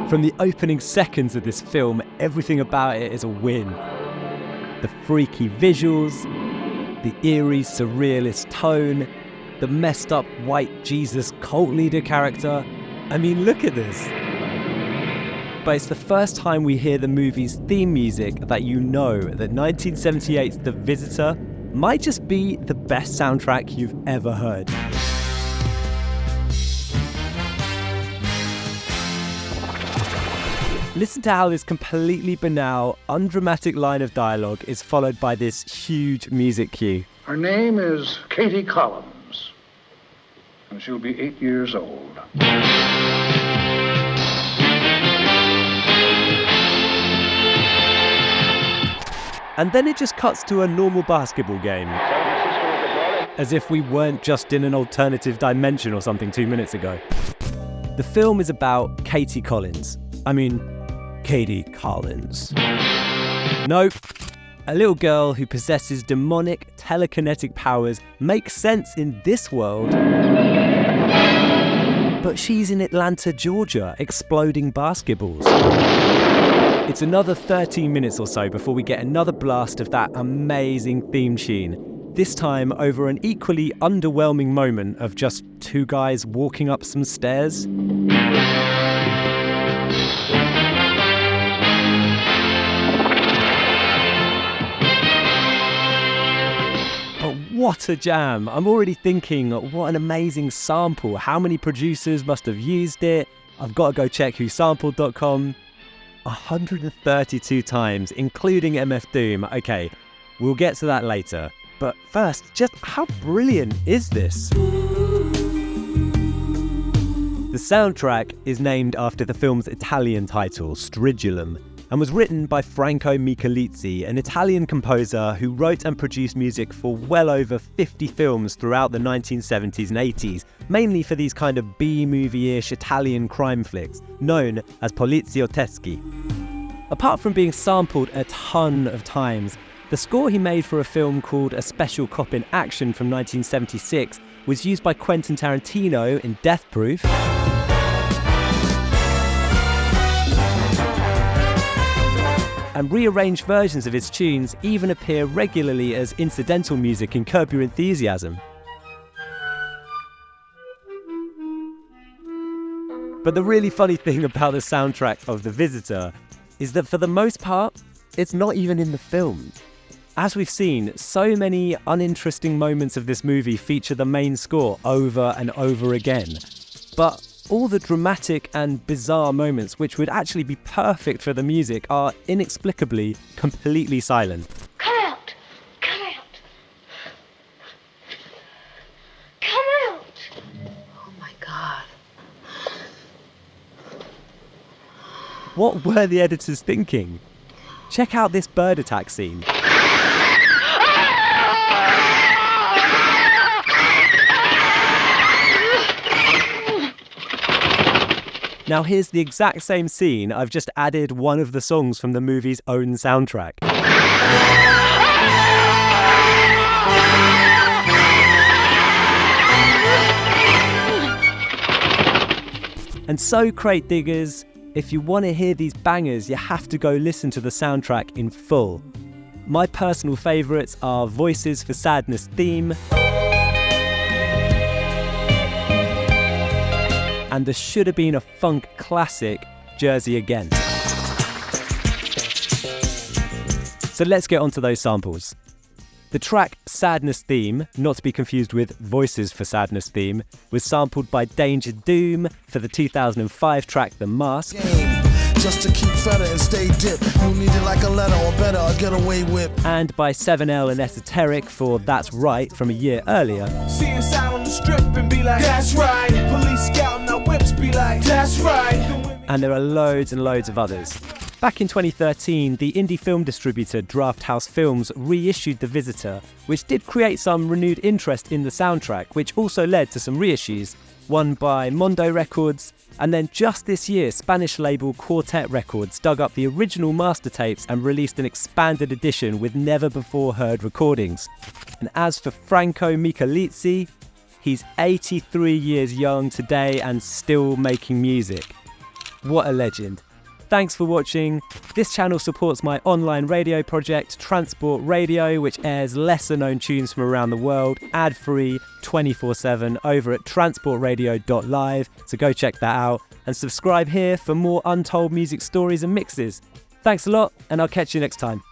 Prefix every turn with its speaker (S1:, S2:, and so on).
S1: From the opening seconds of this film, everything about it is a win. The freaky visuals, the eerie surrealist tone, the messed up white Jesus cult leader character. I mean, look at this. But it's the first time we hear the movie's theme music that you know that 1978's The Visitor might just be the best soundtrack you've ever heard. Listen to how this completely banal, undramatic line of dialogue is followed by this huge music cue.
S2: Her name is Katie Collins, and she'll be 8 years old.
S1: And then it just cuts to a normal basketball game. As if we weren't just in an alternative dimension or something 2 minutes ago. The film is about Katie Collins. Katie Collins. Nope. A little girl who possesses demonic telekinetic powers makes sense in this world. But she's in Atlanta, Georgia, exploding basketballs. It's another 13 minutes or so before we get another blast of that amazing theme tune. This time over an equally underwhelming moment of just two guys walking up some stairs. What a jam. I'm already thinking, what an amazing sample. How many producers must have used it? I've got to go check whosampled.com. 132 times, including MF Doom. Okay, we'll get to that later. But first, just how brilliant is this? The soundtrack is named after the film's Italian title, Stridulum, and was written by Franco Micalizzi, an Italian composer who wrote and produced music for well over 50 films throughout the 1970s and 80s, mainly for these kind of B-movie-ish Italian crime flicks, known as poliziotteschi. Apart from being sampled a ton of times, the score he made for a film called A Special Cop in Action from 1976 was used by Quentin Tarantino in Death Proof, and rearranged versions of his tunes even appear regularly as incidental music in Curb Your Enthusiasm. But the really funny thing about the soundtrack of The Visitor is that for the most part, it's not even in the film. As we've seen, so many uninteresting moments of this movie feature the main score over and over again. But all the dramatic and bizarre moments which would actually be perfect for the music are inexplicably completely silent.
S3: Come out! Come out! Come out!
S4: Oh my God.
S1: What were the editors thinking? Check out this bird attack scene. Now here's the exact same scene, I've just added one of the songs from the movie's own soundtrack. And so, crate diggers, if you want to hear these bangers, you have to go listen to the soundtrack in full. My personal favourites are Voices for Sadness theme, and the should have been a funk classic, Jersey Again. So let's get onto those samples. The track Sadness Theme, not to be confused with Voices for Sadness Theme, was sampled by Danger Doom for the 2005 track The Mask.
S5: Just to keep feta and stay dip. You need it like a letter or better, a getaway whip.
S1: And by 7L and Esoteric for That's Right from a year earlier.
S6: See us out on the strip and be like, that's right. Police scouting our whips, be like, that's right.
S1: And there are loads and loads of others. Back in 2013, the indie film distributor Drafthouse Films reissued The Visitor, which did create some renewed interest in the soundtrack, which also led to some reissues, one by Mondo Records, and then just this year, Spanish label Quartet Records dug up the original master tapes and released an expanded edition with never-before-heard recordings. And as for Franco Micalizzi, he's 83 years young today and still making music. What a legend. Thanks for watching. This channel supports my online radio project, Transport Radio, which airs lesser-known tunes from around the world, ad-free, 24/7, over at transportradio.live, so go check that out, and subscribe here for more untold music stories and mixes. Thanks a lot, and I'll catch you next time.